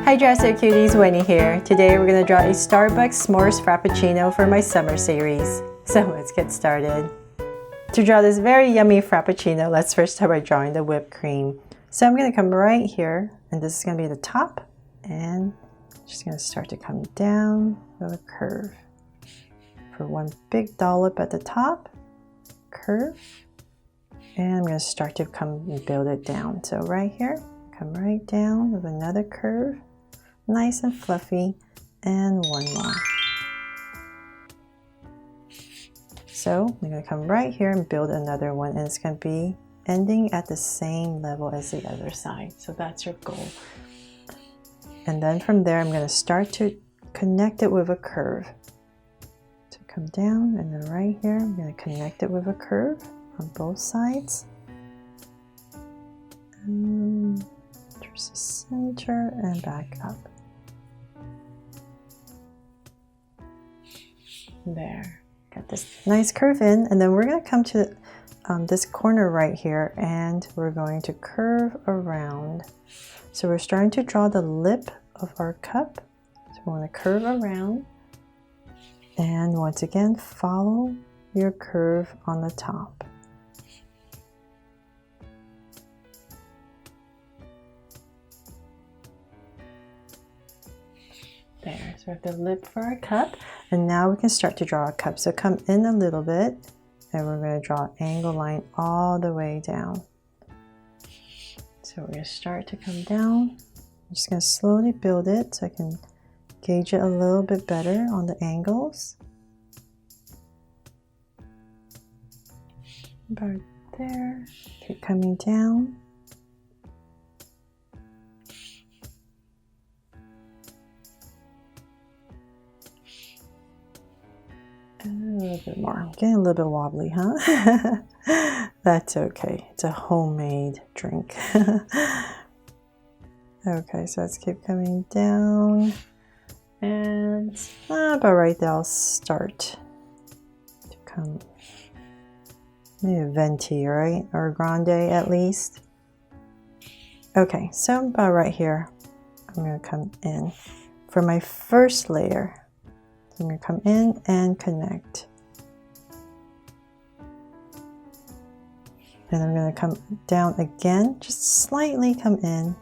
Hi Dresser Cuties, Winnie here. Today we're going to draw a Starbucks S'mores Frappuccino for my summer series. So let's get started. To draw this very yummy Frappuccino, let's first start by drawing the whipped cream. So I'm going to come right here, and this is going to be the top, and just going to start to come down with a curve. For one big dollop at the top, curve, and I'm going to start to come and build it down. So right here, come right down with another curve. Nice and fluffy, and one more. So I'm going to come right here and build another one, and it's going to be ending at the same level as the other side. So that's your goal. And then from there, I'm going to start to connect it with a curve. So come down, and then right here, I'm going to connect it with a curve on both sides. And towards the center and back up. There, got this nice curve in, and then we're going to come to this corner right here, and we're going to curve around. So we're starting to draw the lip of our cup. So we want to curve around, and once again, follow your curve on the top. There, so we have the lip for our cup, and now we can start to draw a cup. So come in a little bit, and we're going to draw an angle line all the way down. So we're going to start to come down. I'm just going to slowly build it so I can gauge it a little bit better on the angles. About there. Keep coming down. A little bit more. I'm getting a little bit wobbly, huh? That's okay. It's a homemade drink. Okay, so let's keep coming down. And about right there, I'll start to come. Maybe a venti, right? Or a grande at least. Okay, so about right here, I'm going to come in for my first layer. I'm going to come in and connect. And I'm going to come down again, just slightly come in.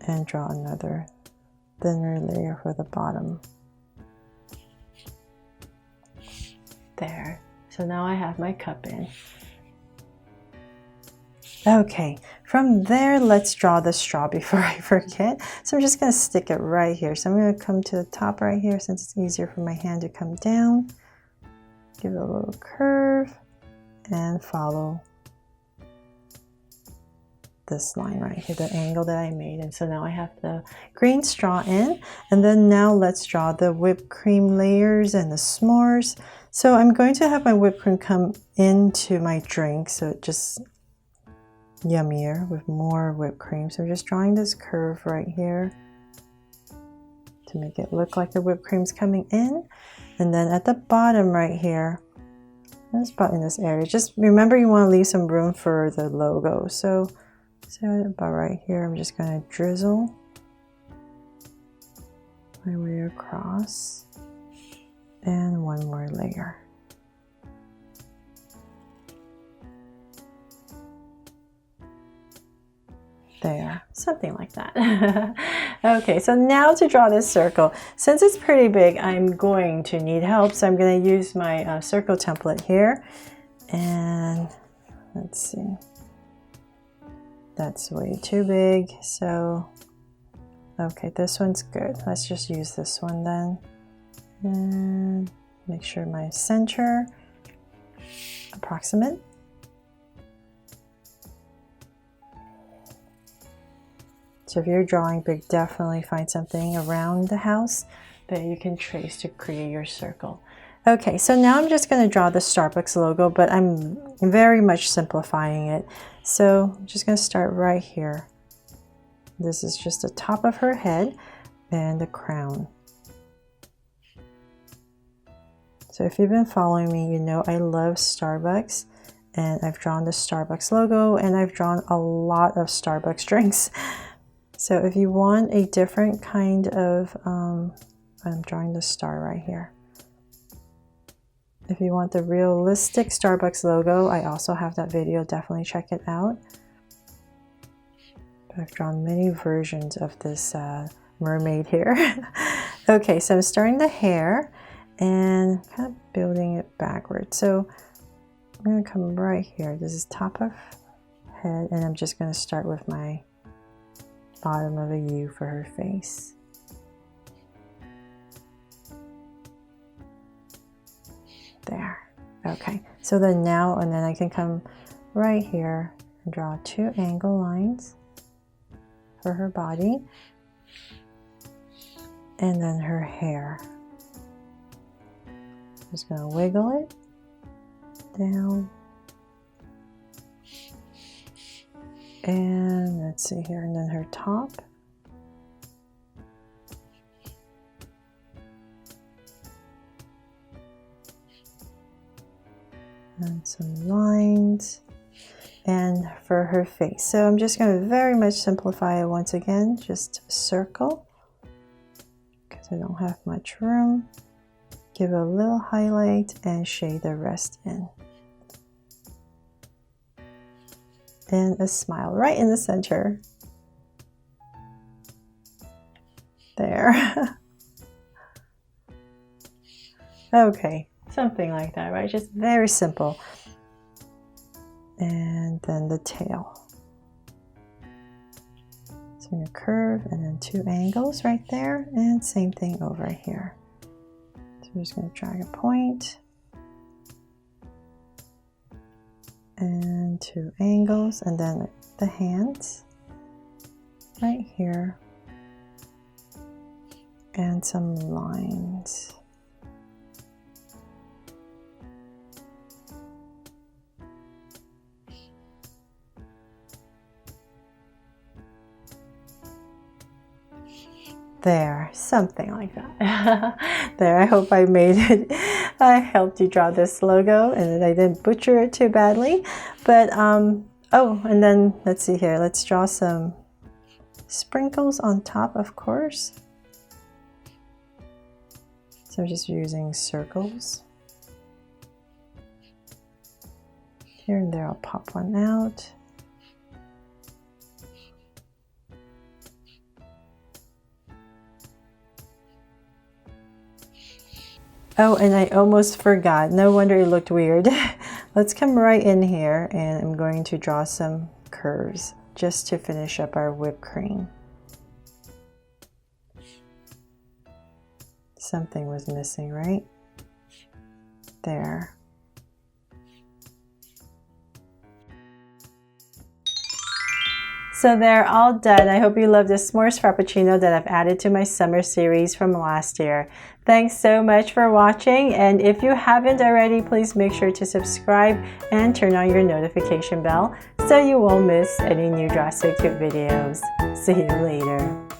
And draw another thinner layer for the bottom. There. So now I have my cup in. Okay, from there, let's draw the straw before I forget. So I'm just going to stick it right here. So I'm going to come to the top right here since it's easier for my hand to come down. Give it a little curve and follow this line right here, the angle that I made. And so now I have the green straw in, and then now let's draw the whipped cream layers and the s'mores. So I'm going to have my whipped cream come into my drink, so it just yummier with more whipped cream. So I'm just drawing this curve right here to make it look like the whipped cream's coming in. And then at the bottom right here, this spot in this area, just remember you want to leave some room for the logo. So about right here, I'm just going to drizzle my way across, and one more layer. There, something like that. Okay, so now to draw this circle. Since it's pretty big, I'm going to need help. So I'm going to use my circle template here. And let's see. That's way too big. So, okay, this one's good. Let's just use this one then. And make sure my center approximate. So if you're drawing big, definitely find something around the house that you can trace to create your circle. Okay, so now I'm just going to draw the Starbucks logo, but I'm very much simplifying it. So I'm just going to start right here. This is just the top of her head and the crown. So if you've been following me, you know I love Starbucks. And I've drawn the Starbucks logo, and I've drawn a lot of Starbucks drinks. So if you want a different kind of, I'm drawing the star right here. If you want the realistic Starbucks logo, I also have that video. Definitely check it out. I've drawn many versions of this mermaid here. Okay, so I'm starting the hair and kind of building it backwards. So I'm going to come right here. This is top of head, and I'm just going to start with my bottom of a U for her face. There. Okay, so then now, and then I can come right here and draw 2 angle lines for her body, and then her hair. I'm just going to wiggle it down, and let's see here, and then her top, and some lines, and for her face. So I'm just going to very much simplify it once again, just circle because I don't have much room. Give a little highlight and shade the rest in. And a smile right in the center. There. Okay, something like that, right? Just very simple. And then the tail. So a curve and then 2 angles right there, and same thing over here. So I'm just going to drag a point and 2 angles, and then the hands right here and some lines. There, something like that. There, I hope I made it. I helped you draw this logo and I didn't butcher it too badly. But, oh, and then let's see here. Let's draw some sprinkles on top, of course. So I'm just using circles. Here and there, I'll pop one out. Oh, and I almost forgot. No wonder it looked weird. Let's come right in here, and I'm going to draw some curves just to finish up our whipped cream. Something was missing, right? There. So they're all done. I hope you love this s'mores frappuccino that I've added to my summer series from last year. Thanks so much for watching, and if you haven't already, please make sure to subscribe and turn on your notification bell so you won't miss any new Drastic Tip videos. See you later.